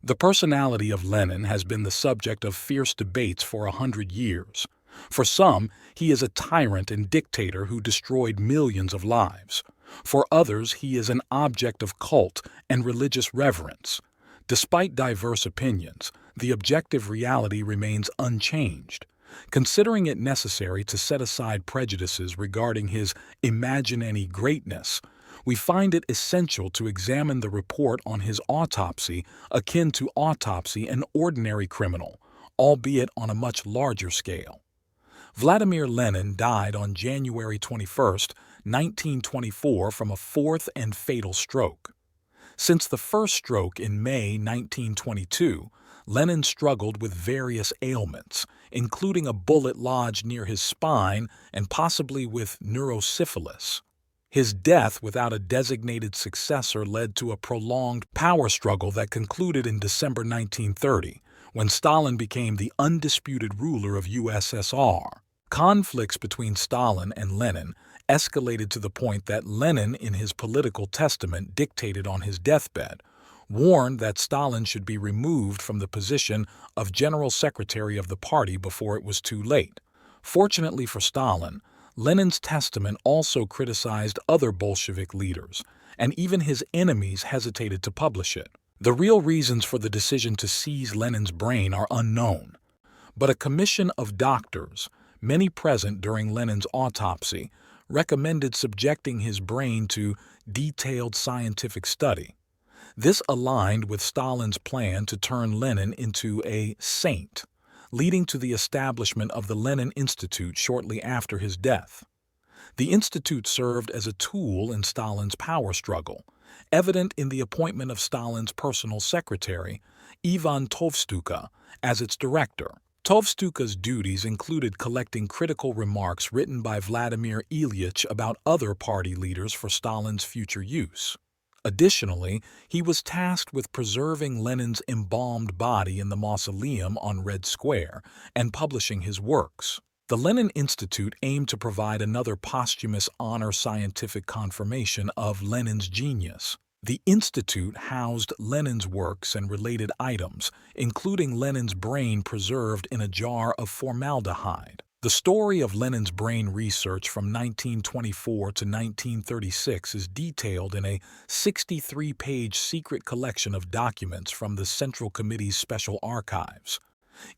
The personality of Lenin has been the subject of fierce debates for 100 years. For some, he is a tyrant and dictator who destroyed millions of lives. For others, he is an object of cult and religious reverence. Despite diverse opinions, the objective reality remains unchanged. Considering it necessary to set aside prejudices regarding his imaginary greatness, we find it essential to examine the report on his autopsy akin to autopsy an ordinary criminal, albeit on a much larger scale. Vladimir Lenin died on January 21, 1924 from a fourth and fatal stroke. Since the first stroke in May 1922, Lenin struggled with various ailments, including a bullet lodged near his spine and possibly with neurosyphilis. His death without a designated successor led to a prolonged power struggle that concluded in December 1930, when Stalin became the undisputed ruler of USSR. Conflicts between Stalin and Lenin escalated to the point that Lenin, in his political testament dictated on his deathbed, warned that Stalin should be removed from the position of General Secretary of the party before it was too late. Fortunately for Stalin, Lenin's testament also criticized other Bolshevik leaders, and even his enemies hesitated to publish it. The real reasons for the decision to seize Lenin's brain are unknown, but a commission of doctors, many present during Lenin's autopsy, recommended subjecting his brain to detailed scientific study. This aligned with Stalin's plan to turn Lenin into a saint, leading to the establishment of the Lenin Institute shortly after his death. The institute served as a tool in Stalin's power struggle, evident in the appointment of Stalin's personal secretary, Ivan Tovstuka, as its director. Tovstuka's duties included collecting critical remarks written by Vladimir Ilyich about other party leaders for Stalin's future use. Additionally, he was tasked with preserving Lenin's embalmed body in the mausoleum on Red Square and publishing his works. The Lenin Institute aimed to provide another posthumous honor scientific confirmation of Lenin's genius. The institute housed Lenin's works and related items, including Lenin's brain preserved in a jar of formaldehyde. The story of Lenin's brain research from 1924 to 1936 is detailed in a 63-page secret collection of documents from the Central Committee's Special Archives.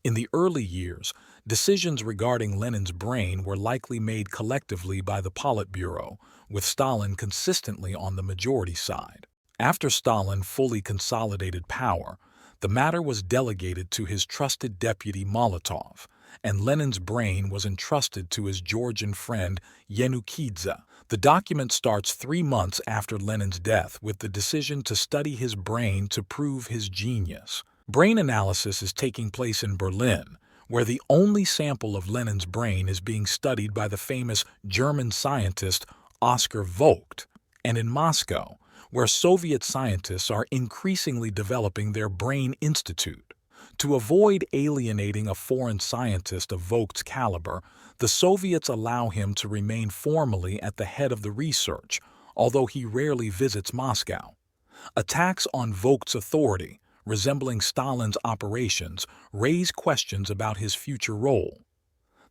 In the early years, decisions regarding Lenin's brain were likely made collectively by the Politburo, with Stalin consistently on the majority side. After Stalin fully consolidated power, the matter was delegated to his trusted deputy Molotov, and Lenin's brain was entrusted to his Georgian friend Yanukidze. The document starts 3 months after Lenin's death with the decision to study his brain to prove his genius. Brain analysis is taking place in Berlin, where the only sample of Lenin's brain is being studied by the famous German scientist Oskar Vogt, and in Moscow, where Soviet scientists are increasingly developing their brain institute. To avoid alienating a foreign scientist of Vogt's caliber, the Soviets allow him to remain formally at the head of the research, although he rarely visits Moscow. Attacks on Vogt's authority, resembling Stalin's operations, raise questions about his future role.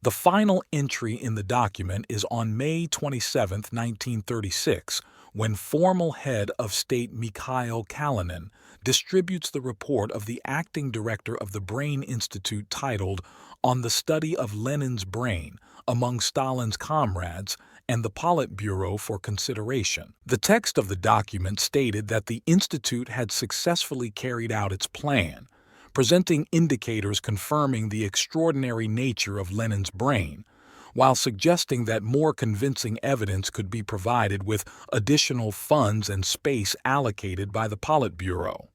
The final entry in the document is on May 27, 1936, when formal head of state Mikhail Kalinin distributes the report of the acting director of the Brain Institute titled On the Study of Lenin's Brain among Stalin's Comrades and the Politburo for consideration. The text of the document stated that the institute had successfully carried out its plan, presenting indicators confirming the extraordinary nature of Lenin's brain, while suggesting that more convincing evidence could be provided with additional funds and space allocated by the Politburo.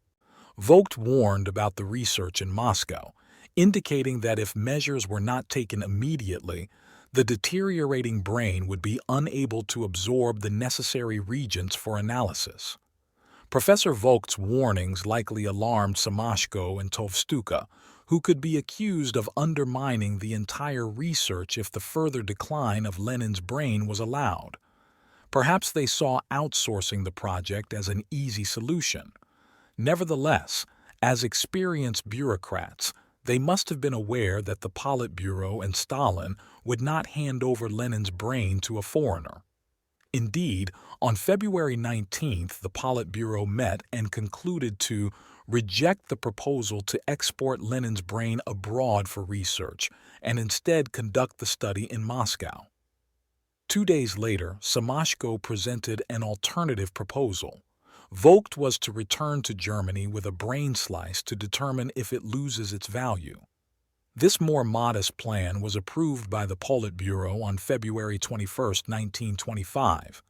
Vogt warned about the research in Moscow, indicating that if measures were not taken immediately, the deteriorating brain would be unable to absorb the necessary reagents for analysis. Professor Vogt's warnings likely alarmed Semashko and Tovstuka, who could be accused of undermining the entire research if the further decline of Lenin's brain was allowed. Perhaps they saw outsourcing the project as an easy solution. Nevertheless, As experienced bureaucrats, they must have been aware that the Politburo and Stalin would not hand over Lenin's brain to a foreigner. Indeed, on February 19th, the Politburo met and concluded to reject the proposal to export Lenin's brain abroad for research and instead conduct the study in Moscow. 2 days later, Semashko presented an alternative proposal. Vogt was to return to Germany with a brain slice to determine if it loses its value. This more modest plan was approved by the Politburo on February 21, 1925.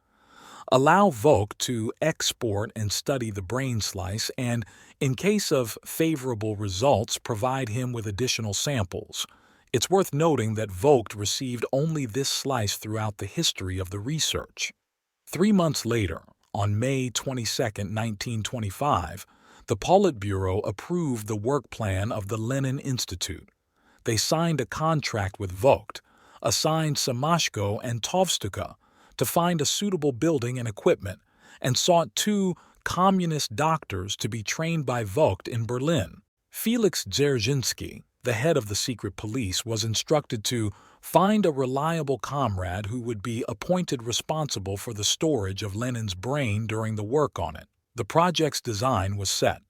Allow Vogt to export and study the brain slice and, in case of favorable results, provide him with additional samples. It's worth noting that Vogt received only this slice throughout the history of the research. 3 months later, on May 22, 1925, the Politburo approved the work plan of the Lenin Institute. They signed a contract with Vogt, assigned Semashko and Tovstika to find a suitable building and equipment, and sought 2 communist doctors to be trained by Vogt in Berlin. Felix Dzerzhinsky, the head of the secret police, was instructed to find a reliable comrade who would be appointed responsible for the storage of Lenin's brain during the work on it. The project's design was set.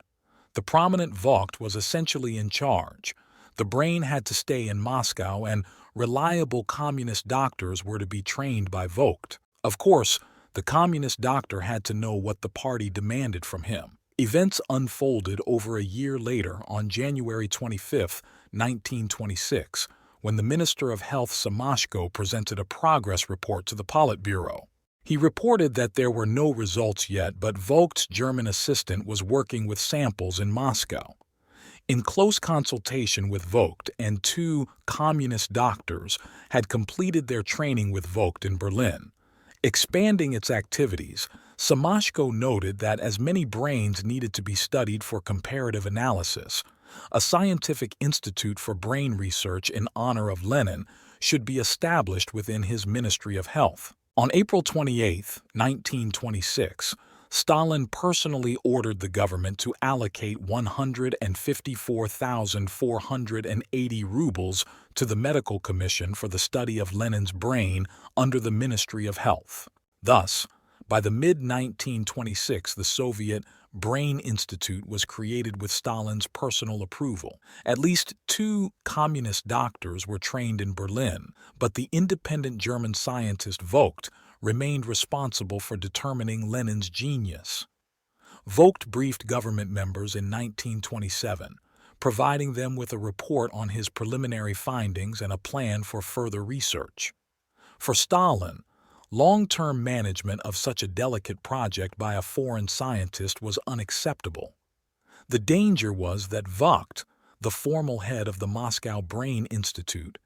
The prominent Vogt was essentially in charge. The brain had to stay in Moscow, and reliable communist doctors were to be trained by Vogt. Of course, the communist doctor had to know what the party demanded from him. Events unfolded over a year later on January 25, 1926, when the Minister of Health Semashko presented a progress report to the Politburo. He reported that there were no results yet, but Vogt's German assistant was working with samples in Moscow. In close consultation with Vogt, and 2 communist doctors had completed their training with Vogt in Berlin. Expanding its activities, Semashko noted that as many brains needed to be studied for comparative analysis, a scientific institute for brain research in honor of Lenin should be established within his Ministry of Health. On April 28, 1926, Stalin personally ordered the government to allocate 154,480 rubles to the Medical Commission for the study of Lenin's brain under the Ministry of Health. Thus, by the mid-1926, the Soviet Brain Institute was created with Stalin's personal approval. At least 2 communist doctors were trained in Berlin, but the independent German scientist Vogt remained responsible for determining Lenin's genius. Vogt briefed government members in 1927, providing them with a report on his preliminary findings and a plan for further research. For Stalin, long-term management of such a delicate project by a foreign scientist was unacceptable. The danger was that Vogt, the formal head of the Moscow Brain Institute,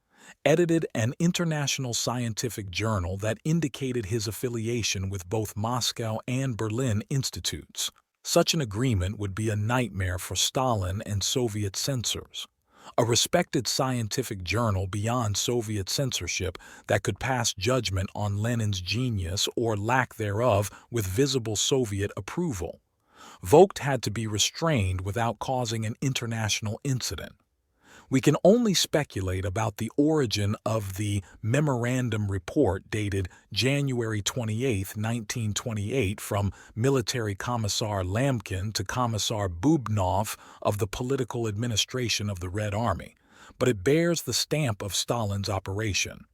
edited an international scientific journal that indicated his affiliation with both Moscow and Berlin institutes. Such an agreement would be a nightmare for Stalin and Soviet censors. A respected scientific journal beyond Soviet censorship that could pass judgment on Lenin's genius or lack thereof with visible Soviet approval. Vogt had to be restrained without causing an international incident. We can only speculate about the origin of the memorandum report dated January 28, 1928, from Military Commissar Lamkin to Commissar Bubnov of the political administration of the Red Army, but it bears the stamp of Stalin's operation.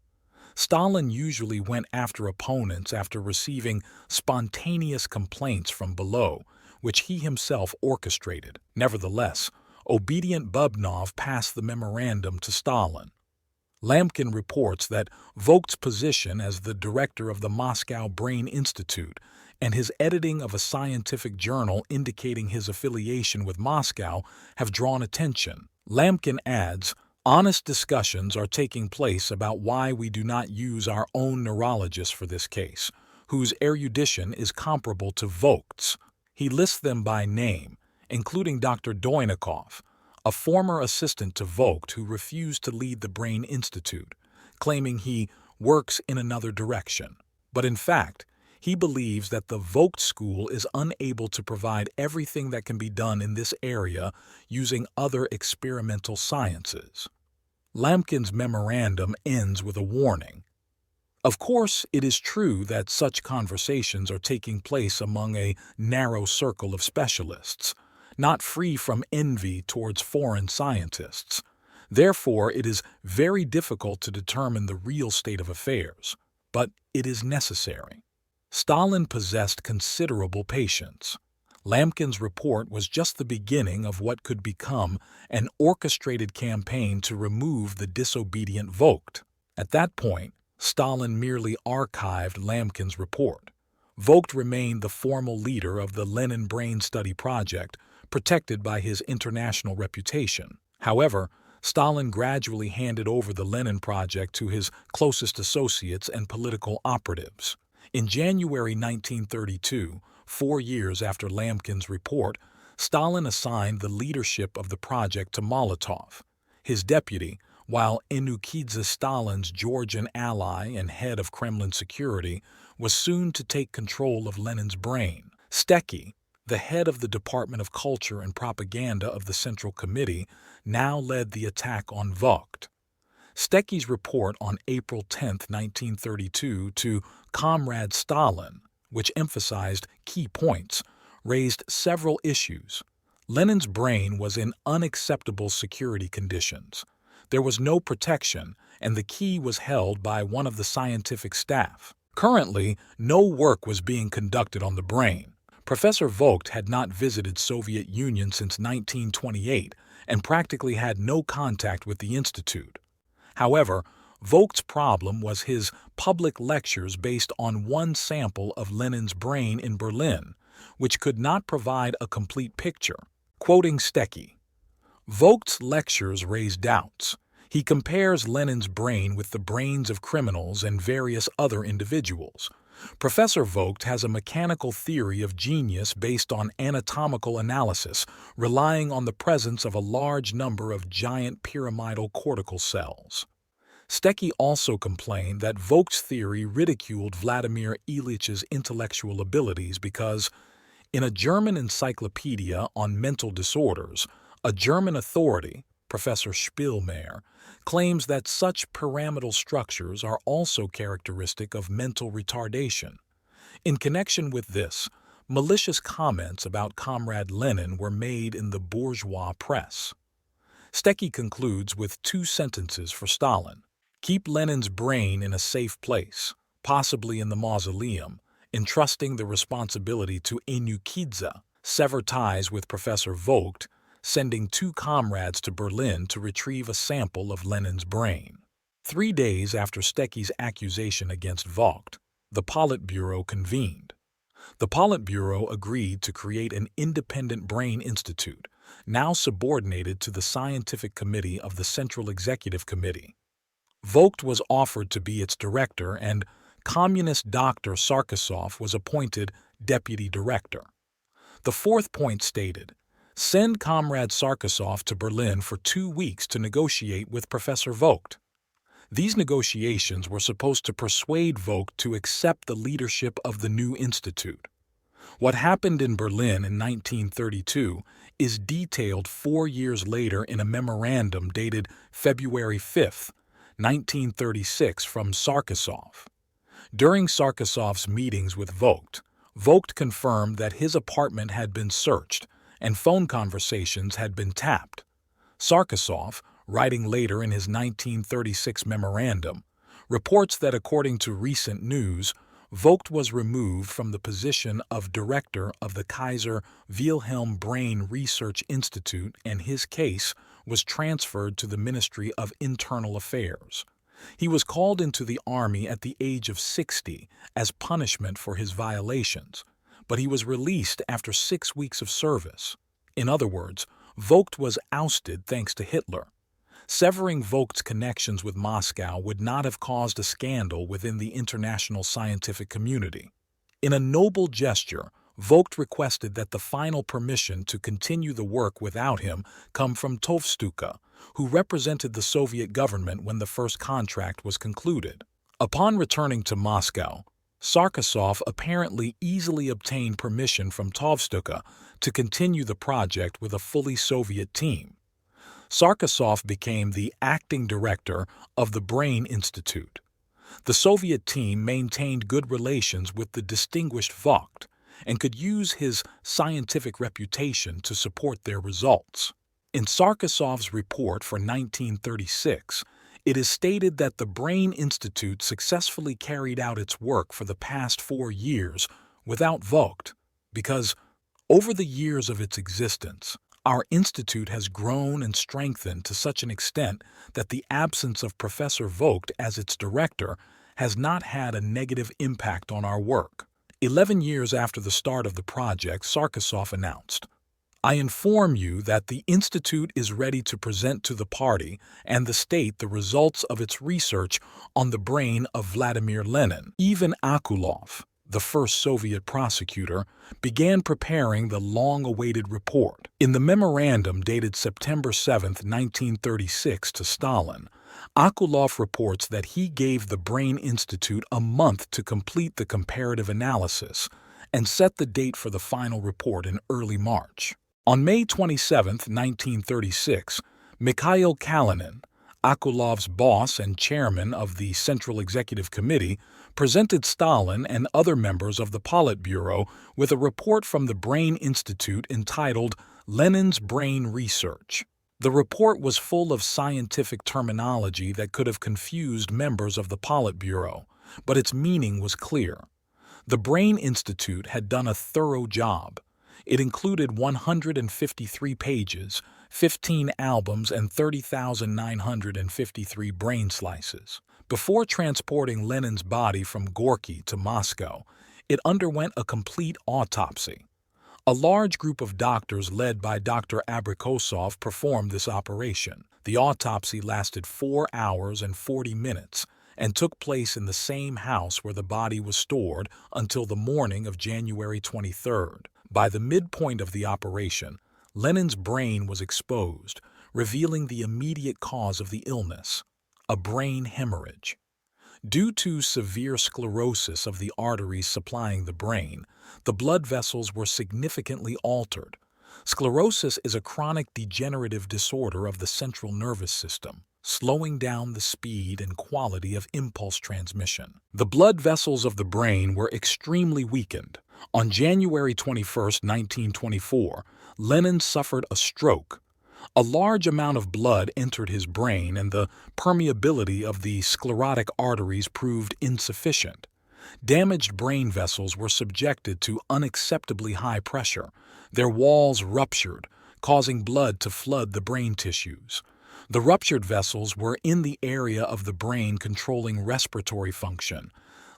Stalin usually went after opponents after receiving spontaneous complaints from below, which he himself orchestrated. Nevertheless, obedient Bubnov passed the memorandum to Stalin. Lamkin reports that Vogt's position as the director of the Moscow Brain Institute and his editing of a scientific journal indicating his affiliation with Moscow have drawn attention. Lamkin adds, "Honest discussions are taking place about why we do not use our own neurologist for this case, whose erudition is comparable to Vogt's." He lists them by name, including Dr. Doinikov, a former assistant to Vogt who refused to lead the Brain Institute, claiming he works in another direction. But in fact, He believes that the Vogt school is unable to provide everything that can be done in this area using other experimental sciences. Lamkin's memorandum ends with a warning. Of course, it is true that such conversations are taking place among a narrow circle of specialists, not free from envy towards foreign scientists. Therefore, it is very difficult to determine the real state of affairs, but it is necessary. Stalin possessed considerable patience. Lamkin's report was just the beginning of what could become an orchestrated campaign to remove the disobedient Vogt. At that point, Stalin merely archived Lamkin's report. Vogt remained the formal leader of the Lenin Brain Study Project, protected by his international reputation. However, Stalin gradually handed over the Lenin Project to his closest associates and political operatives. In January 1932, 4 years after Lamkin's report, Stalin assigned the leadership of the project to Molotov. His deputy, while Enukidze, Stalin's Georgian ally and head of Kremlin security, was soon to take control of Lenin's brain. Stecki, the head of the Department of Culture and Propaganda of the Central Committee, now led the attack on Vogt. Stecki's report on April 10, 1932, to Comrade Stalin, which emphasized key points, raised several issues. Lenin's brain was in unacceptable security conditions. There was no protection, and the key was held by one of the scientific staff. Currently, no work was being conducted on the brain. Professor Vogt had not visited Soviet Union since 1928 and practically had no contact with the institute. However, Vogt's problem was his public lectures based on one sample of Lenin's brain in Berlin, which could not provide a complete picture. Quoting Stecki, Vogt's lectures raise doubts. He compares Lenin's brain with the brains of criminals and various other individuals. Professor Vogt has a mechanical theory of genius based on anatomical analysis, relying on the presence of a large number of giant pyramidal cortical cells. Stecki also complained that Vogt's theory ridiculed Vladimir Ilyin's intellectual abilities because, in a German encyclopedia on mental disorders, a German authority, Professor Spielmeyer, claims that such pyramidal structures are also characteristic of mental retardation. In connection with this, malicious comments about Comrade Lenin were made in the bourgeois press. Stecki concludes with 2 sentences for Stalin. Keep Lenin's brain in a safe place, possibly in the mausoleum, entrusting the responsibility to Enukidze, sever ties with Professor Vogt, sending 2 comrades to Berlin to retrieve a sample of Lenin's brain. 3 days after Stecki's accusation against Vogt, the Politburo convened. The Politburo agreed to create an independent brain institute, now subordinated to the Scientific Committee of the Central Executive Committee. Vogt was offered to be its director, and Communist Dr. Sarkisov was appointed deputy director. The 4th point stated, send Comrade Sarkisov to Berlin for 2 weeks to negotiate with Professor Vogt. These negotiations were supposed to persuade Vogt to accept the leadership of the new institute. What happened in Berlin in 1932 is detailed 4 years later in a memorandum dated February 5, 1936 from Sarkisov. During Sarkisov's meetings with Vogt, Vogt confirmed that his apartment had been searched and phone conversations had been tapped. Sarkisov, writing later in his 1936 memorandum, reports that according to recent news, Vogt was removed from the position of director of the Kaiser Wilhelm Brain Research Institute and his case was transferred to the Ministry of Internal Affairs. He was called into the army at the age of 60 as punishment for his violations, but he was released after 6 weeks of service. In other words, Vogt was ousted thanks to Hitler. Severing Vogt's connections with Moscow would not have caused a scandal within the international scientific community. In a noble gesture, Vogt requested that the final permission to continue the work without him come from Tovstuka, who represented the Soviet government when the first contract was concluded. Upon returning to Moscow, Sarkisov apparently easily obtained permission from Tovstuka to continue the project with a fully Soviet team. Sarkisov became the acting director of the Brain Institute. The Soviet team maintained good relations with the distinguished Vogt and could use his scientific reputation to support their results. In Sarkisov's report for 1936, it is stated that the Brain Institute successfully carried out its work for the past 4 years without Vogt, because, over the years of its existence, our institute has grown and strengthened to such an extent that the absence of Professor Vogt as its director has not had a negative impact on our work. 11 years after the start of the project, Sarkisov announced, "I inform you that the Institute is ready to present to the party and the state the results of its research on the brain of Vladimir Lenin." Ivan Akulov, the first Soviet prosecutor, began preparing the long-awaited report. In the memorandum dated September 7, 1936 to Stalin, Akulov reports that he gave the Brain Institute a month to complete the comparative analysis and set the date for the final report in early March. On May 27, 1936, Mikhail Kalinin, Akulov's boss and chairman of the Central Executive Committee, presented Stalin and other members of the Politburo with a report from the Brain Institute entitled Lenin's Brain Research. The report was full of scientific terminology that could have confused members of the Politburo, but its meaning was clear. The Brain Institute had done a thorough job. It included 153 pages, 15 albums, and 30,953 brain slices. Before transporting Lenin's body from Gorky to Moscow, it underwent a complete autopsy. A large group of doctors led by Dr. Abrikosov performed this operation. The autopsy lasted 4 hours and 40 minutes and took place in the same house where the body was stored until the morning of January 23rd. By the midpoint of the operation, Lenin's brain was exposed, revealing the immediate cause of the illness, a brain hemorrhage. Due to severe sclerosis of the arteries supplying the brain, the blood vessels were significantly altered. Sclerosis is a chronic degenerative disorder of the central nervous system, slowing down the speed and quality of impulse transmission. The blood vessels of the brain were extremely weakened. On January 21, 1924, Lenin suffered a stroke. A large amount of blood entered his brain and the permeability of the sclerotic arteries proved insufficient. Damaged brain vessels were subjected to unacceptably high pressure. Their walls ruptured, causing blood to flood the brain tissues. The ruptured vessels were in the area of the brain controlling respiratory function,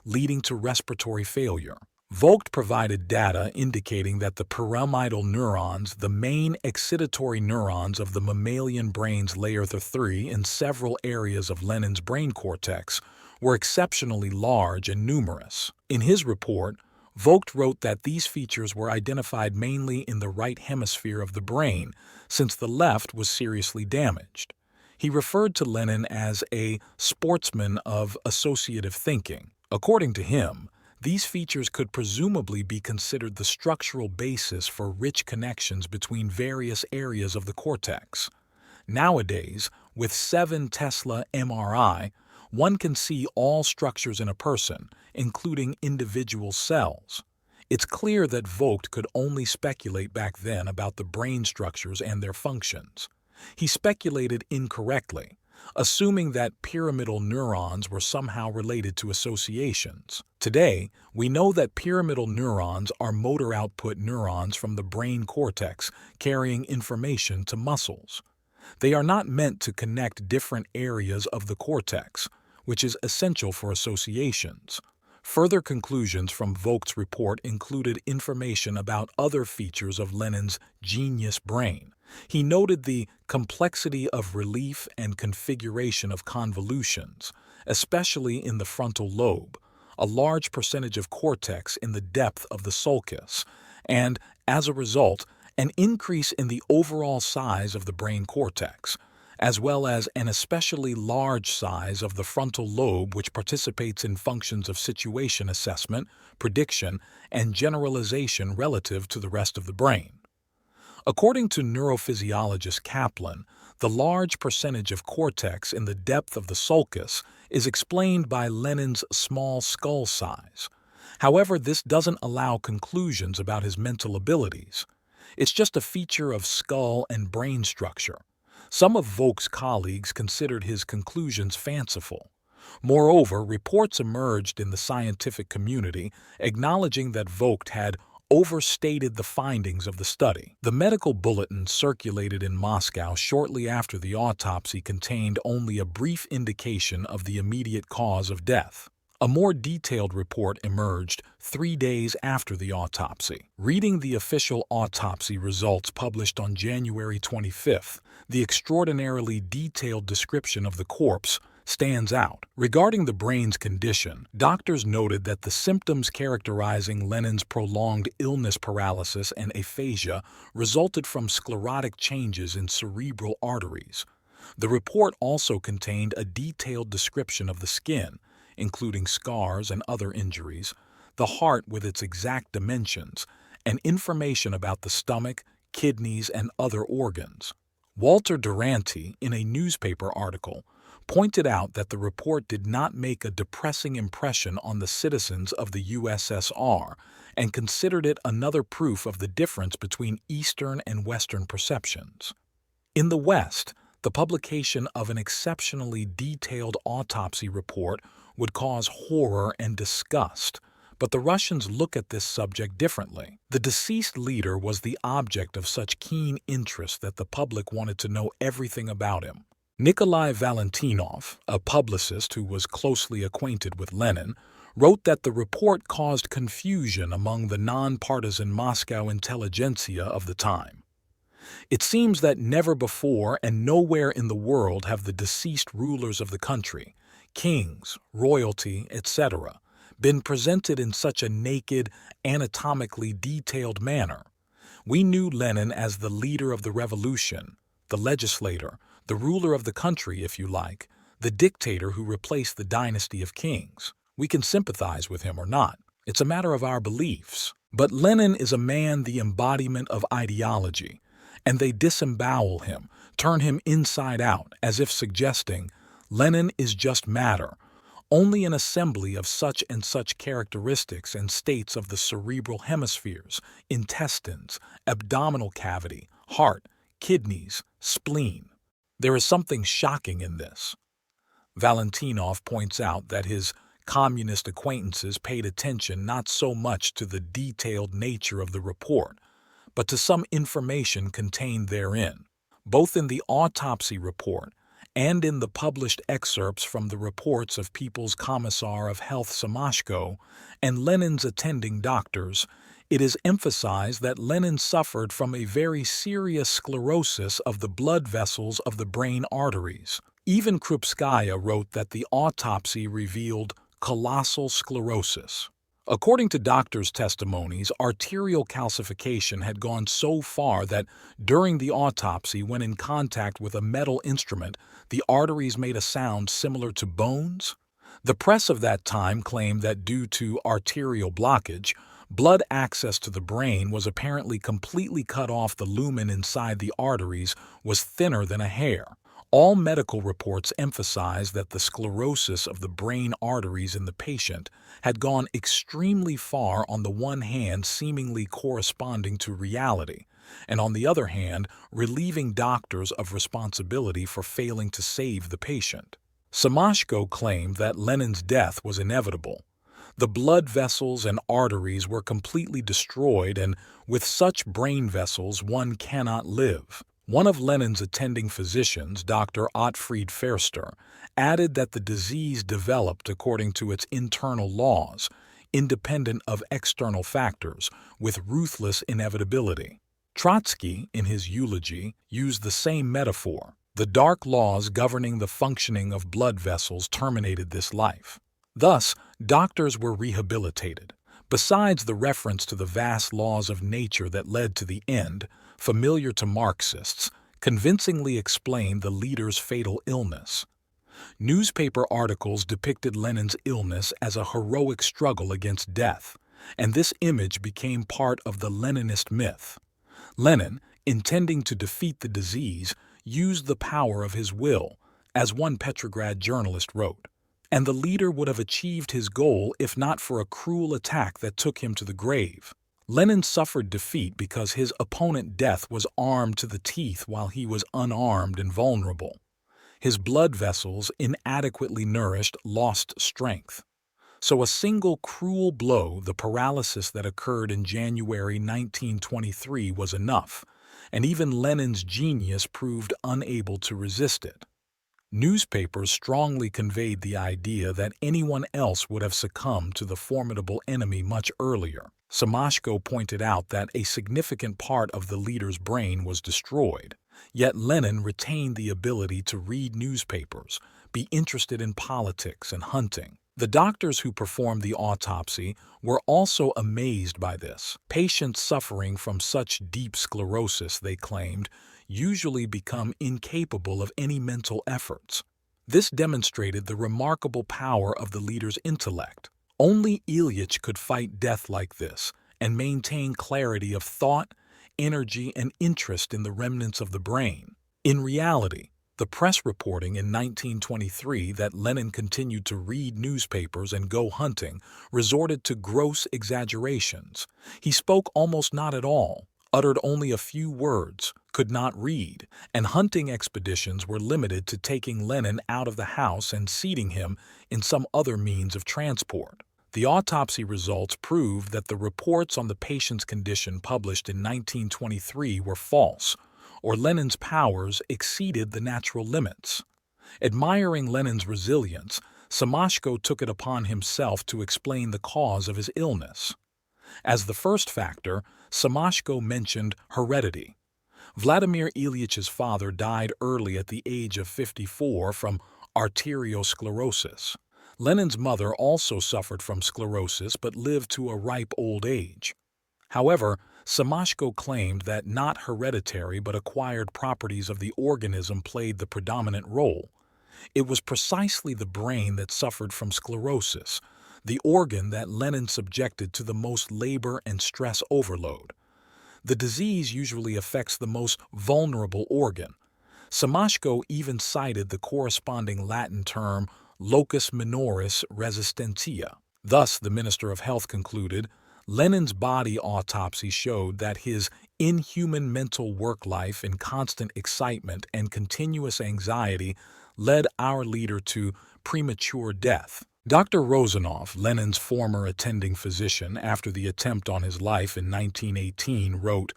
leading to respiratory failure. Vogt provided data indicating that the pyramidal neurons, the main excitatory neurons of the mammalian brain's layer 3 in several areas of Lenin's brain cortex, were exceptionally large and numerous. In his report, Vogt wrote that these features were identified mainly in the right hemisphere of the brain, since the left was seriously damaged. He referred to Lenin as a sportsman of associative thinking. According to him, these features could presumably be considered the structural basis for rich connections between various areas of the cortex. Nowadays, with 7 Tesla MRI, one can see all structures in a person, including individual cells. It's clear that Vogt could only speculate back then about the brain structures and their functions. He speculated incorrectly, assuming that pyramidal neurons were somehow related to associations. Today, we know that pyramidal neurons are motor output neurons from the brain cortex carrying information to muscles. They are not meant to connect different areas of the cortex, which is essential for associations. Further conclusions from Vogt's report included information about other features of Lenin's genius brain. He noted the complexity of relief and configuration of convolutions, especially in the frontal lobe, a large percentage of cortex in the depth of the sulcus, and, as a result, an increase in the overall size of the brain cortex, as well as an especially large size of the frontal lobe which participates in functions of situation assessment, prediction, and generalization relative to the rest of the brain. According to neurophysiologist Kaplan, the large percentage of cortex in the depth of the sulcus is explained by Lenin's small skull size. However, this doesn't allow conclusions about his mental abilities. It's just a feature of skull and brain structure. Some of Vogt's colleagues considered his conclusions fanciful. Moreover, reports emerged in the scientific community acknowledging that Vogt had overstated the findings of the study. The medical bulletin circulated in Moscow shortly after the autopsy contained only a brief indication of the immediate cause of death. A more detailed report emerged 3 days after the autopsy. Reading the official autopsy results published on January 25th, the extraordinarily detailed description of the corpse stands out. Regarding the brain's condition, doctors noted that the symptoms characterizing Lenin's prolonged illness, paralysis, and aphasia resulted from sclerotic changes in cerebral arteries. The report also contained a detailed description of the skin, including scars and other injuries, the heart with its exact dimensions, and information about the stomach, kidneys, and other organs. Walter Duranty, in a newspaper article, pointed out that the report did not make a depressing impression on the citizens of the USSR and considered it another proof of the difference between Eastern and Western perceptions. In the West, the publication of an exceptionally detailed autopsy report would cause horror and disgust, but the Russians look at this subject differently. The deceased leader was the object of such keen interest that the public wanted to know everything about him. Nikolai Valentinov, a publicist who was closely acquainted with Lenin, wrote that the report caused confusion among the non-partisan Moscow intelligentsia of the time. It seems that never before and nowhere in the world have the deceased rulers of the country, kings, royalty, etc., been presented in such a naked, anatomically detailed manner. We knew Lenin as the leader of the revolution, the legislator, the ruler of the country, if you like, the dictator who replaced the dynasty of kings. We can sympathize with him or not. It's a matter of our beliefs. But Lenin is a man the embodiment of ideology, and they disembowel him, turn him inside out, as if suggesting, Lenin is just matter, only an assembly of such and such characteristics and states of the cerebral hemispheres, intestines, abdominal cavity, heart, kidneys, spleen. There is something shocking in this. Valentinov points out that his communist acquaintances paid attention not so much to the detailed nature of the report, but to some information contained therein. Both in the autopsy report and in the published excerpts from the reports of People's Commissar of Health Samashko and Lenin's attending doctors, it is emphasized that Lenin suffered from a very serious sclerosis of the blood vessels of the brain arteries. Even Krupskaya wrote that the autopsy revealed colossal sclerosis. According to doctors' testimonies, arterial calcification had gone so far that during the autopsy, when in contact with a metal instrument, the arteries made a sound similar to bones. The press of that time claimed that due to arterial blockage, blood access to the brain was apparently completely cut off. The lumen inside the arteries was thinner than a hair. All medical reports emphasize that the sclerosis of the brain arteries in the patient had gone extremely far, on the one hand seemingly corresponding to reality, and on the other hand relieving doctors of responsibility for failing to save the patient. Samashko claimed that Lenin's death was inevitable. The blood vessels and arteries were completely destroyed, and with such brain vessels one cannot live. One of Lenin's attending physicians, Dr. Ottfried Förster, added that the disease developed according to its internal laws, independent of external factors, with ruthless inevitability. Trotsky, in his eulogy, used the same metaphor. The dark laws governing the functioning of blood vessels terminated this life. Thus, doctors were rehabilitated. Besides the reference to the vast laws of nature that led to the end, familiar to Marxists, convincingly explained the leader's fatal illness. Newspaper articles depicted Lenin's illness as a heroic struggle against death, and this image became part of the Leninist myth. Lenin, intending to defeat the disease, used the power of his will, as one Petrograd journalist wrote, and the leader would have achieved his goal if not for a cruel attack that took him to the grave. Lenin suffered defeat because his opponent Death was armed to the teeth while he was unarmed and vulnerable. His blood vessels, inadequately nourished, lost strength. So a single cruel blow, the paralysis that occurred in January 1923, was enough, and even Lenin's genius proved unable to resist it. Newspapers strongly conveyed the idea that anyone else would have succumbed to the formidable enemy much earlier. Semashko pointed out that a significant part of the leader's brain was destroyed, yet Lenin retained the ability to read newspapers, be interested in politics and hunting. The doctors who performed the autopsy were also amazed by this. Patients suffering from such deep sclerosis, they claimed, usually become incapable of any mental efforts. This demonstrated the remarkable power of the leader's intellect. Only Ilyich could fight death like this and maintain clarity of thought, energy, and interest in the remnants of the brain. In reality, the press reporting in 1923 that Lenin continued to read newspapers and go hunting resorted to gross exaggerations. He spoke almost not at all, uttered only a few words, could not read, and hunting expeditions were limited to taking Lenin out of the house and seating him in some other means of transport. The autopsy results proved that the reports on the patient's condition published in 1923 were false, or Lenin's powers exceeded the natural limits. Admiring Lenin's resilience, Semashko took it upon himself to explain the cause of his illness. As the first factor, Semashko mentioned heredity. Vladimir Ilyich's father died early at the age of 54 from arteriosclerosis. Lenin's mother also suffered from sclerosis but lived to a ripe old age. However, Semashko claimed that not hereditary but acquired properties of the organism played the predominant role. It was precisely the brain that suffered from sclerosis, the organ that Lenin subjected to the most labor and stress overload. The disease usually affects the most vulnerable organ. Semashko even cited the corresponding Latin term locus minoris resistentia. Thus, the Minister of Health concluded, Lenin's body autopsy showed that his inhuman mental work life in constant excitement and continuous anxiety led our leader to premature death. Dr. Rozanov, Lenin's former attending physician after the attempt on his life in 1918, wrote,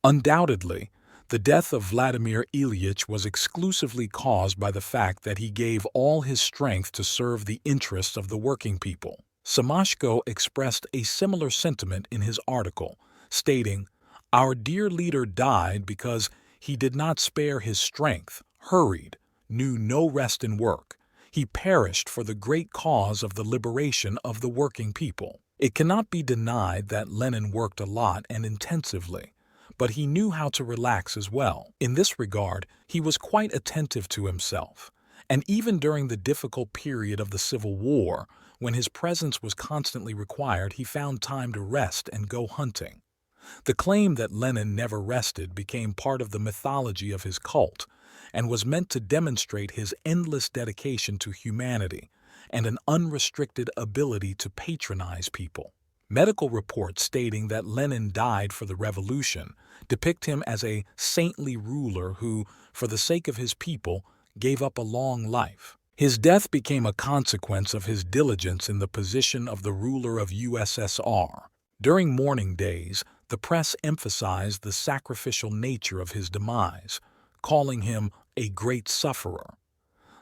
"Undoubtedly, the death of Vladimir Ilyich was exclusively caused by the fact that he gave all his strength to serve the interests of the working people." Semashko expressed a similar sentiment in his article, stating, "Our dear leader died because he did not spare his strength, hurried, knew no rest in work. He perished for the great cause of the liberation of the working people." It cannot be denied that Lenin worked a lot and intensively, but he knew how to relax as well. In this regard, he was quite attentive to himself, and even during the difficult period of the Civil War, when his presence was constantly required, he found time to rest and go hunting. The claim that Lenin never rested became part of the mythology of his cult and was meant to demonstrate his endless dedication to humanity and an unrestricted ability to patronize people. Medical reports stating that Lenin died for the revolution depict him as a saintly ruler who, for the sake of his people, gave up a long life. His death became a consequence of his diligence in the position of the ruler of USSR. During mourning days, the press emphasized the sacrificial nature of his demise, calling him a great sufferer.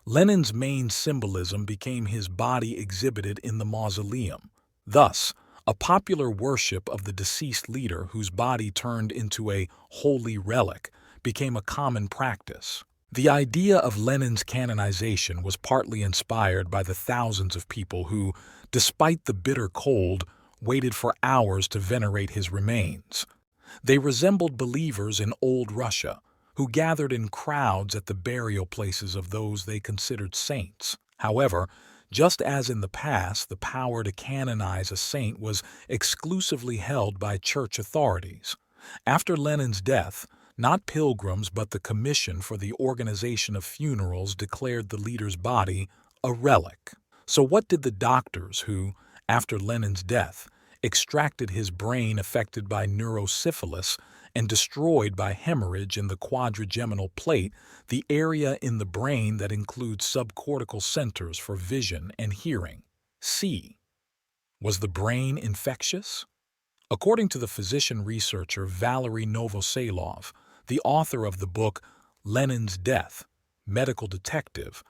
Lenin's main symbolism became his body exhibited in the mausoleum. Thus, a popular worship of the deceased leader whose body turned into a holy relic became a common practice. The idea of Lenin's canonization was partly inspired by the thousands of people who, despite the bitter cold, waited for hours to venerate his remains. They resembled believers in old Russia, who gathered in crowds at the burial places of those they considered saints. However, just as in the past, the power to canonize a saint was exclusively held by church authorities. After Lenin's death, not pilgrims but the Commission for the Organization of Funerals declared the leader's body a relic. So what did the doctors who, after Lenin's death, extracted his brain affected by neurosyphilis and destroyed by hemorrhage in the quadrigeminal plate, the area in the brain that includes subcortical centers for vision and hearing? C. Was the brain infectious? According to the physician-researcher Valery Novoselov, the author of the book Lenin's Death, Medical Detective,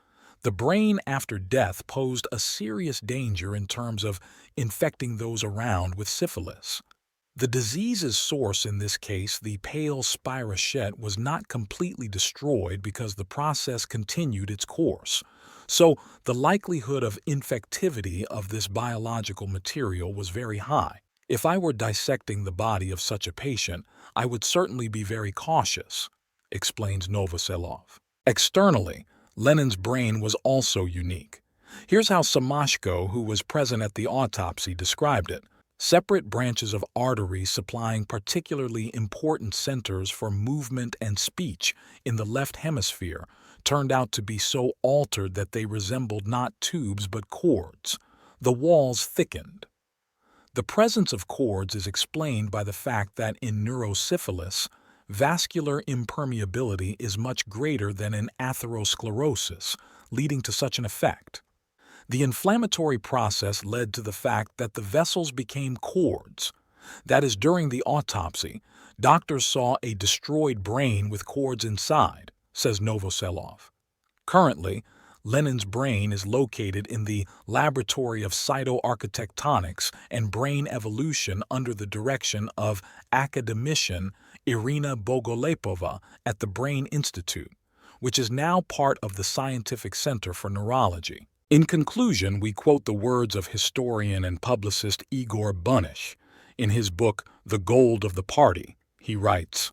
the brain after death posed a serious danger in terms of infecting those around with syphilis. The disease's source in this case, the pale spirochete, was not completely destroyed because the process continued its course. So the likelihood of infectivity of this biological material was very high. If I were dissecting the body of such a patient, I would certainly be very cautious, explains Novoselov. Externally, Lenin's brain was also unique. Here's how Samashko, who was present at the autopsy, described it. Separate branches of arteries supplying particularly important centers for movement and speech in the left hemisphere turned out to be so altered that they resembled not tubes but cords. The walls thickened. The presence of cords is explained by the fact that in neurosyphilis, vascular impermeability is much greater than in atherosclerosis, leading to such an effect. The inflammatory process led to the fact that the vessels became cords. That is, during the autopsy, doctors saw a destroyed brain with cords inside, says Novoselov. Currently, Lenin's brain is located in the Laboratory of Cytoarchitectonics and Brain Evolution under the direction of academician Irina Bogolepova at the Brain Institute, which is now part of the Scientific Center for Neurology. In conclusion, we quote the words of historian and publicist Igor Bunish. In his book, The Gold of the Party, he writes,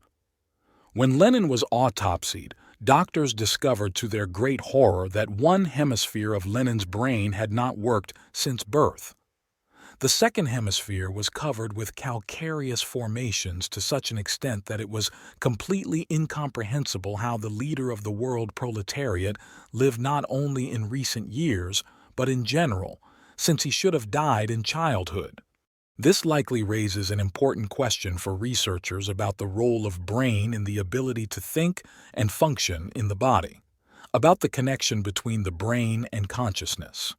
"When Lenin was autopsied, doctors discovered to their great horror that one hemisphere of Lenin's brain had not worked since birth. The second hemisphere was covered with calcareous formations to such an extent that it was completely incomprehensible how the leader of the world proletariat lived not only in recent years, but in general, since he should have died in childhood. This likely raises an important question for researchers about the role of brain in the ability to think and function in the body, about the connection between the brain and consciousness.